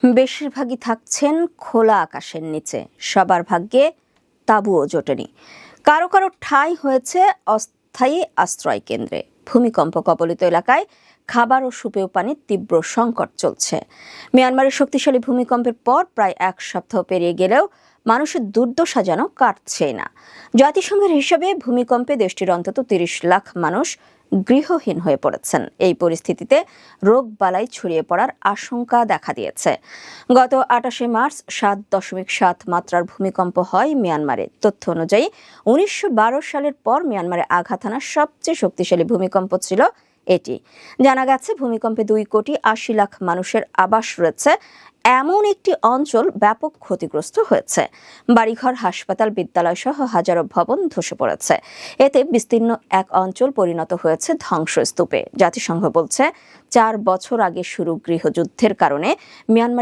বেশিরভাগই থাকছেন খোলা আকাশের নিচে, সবার ভাগ্যে তাঁবুও জোটেনি। কারো কারো ঠাঁই হয়েছে অস্থায়ী আশ্রয় কেন্দ্রে। ভূমিকম্প কবলিত এলাকায় খাবার ও সুপেয় পানির তীব্র সংকট চলছে। মিয়ানমারের শক্তিশালী ভূমিকম্পের পর প্রায় এক সপ্তাহ পেরিয়ে গেলেও মানুষের দুর্দশা যেন কাটছেই না। জাতিসংঘের হিসাবে ভূমিকম্পে দেশটির অন্তত ৩০ লাখ মানুষ গৃহহীন হয়ে পড়েছেন। এই পরিস্থিতিতে রোগবালাই ছড়িয়ে পড়ার আশঙ্কা দেখা দিয়েছে। গত ২৮শে মার্চ ৭.৭ মাত্রার ভূমিকম্প হয় মিয়ানমারে। তথ্য অনুযায়ী ১৯১২ সালের পর মিয়ানমারে আঘাত হানা সবচেয়ে শক্তিশালী ভূমিকম্প ছিল এটি। জানা গেছে ভূমিকম্পে ২,৮০ লাখ মানুষের আবাস রয়েছে এমন একটি অঞ্চল ব্যাপক ক্ষতিগ্রস্ত হয়েছে। বাড়িঘর, হাসপাতাল, বিদ্যালয় সহ হাজারো ভবন ধসে পড়েছে। এতে বিস্তীর্ণ এক অঞ্চল পরিণত হয়েছে ধ্বংসস্তূপে। জাতিসংঘ বলছে ৪ বছর আগে শুরু গৃহযুদ্ধের কারণে মিয়ানমার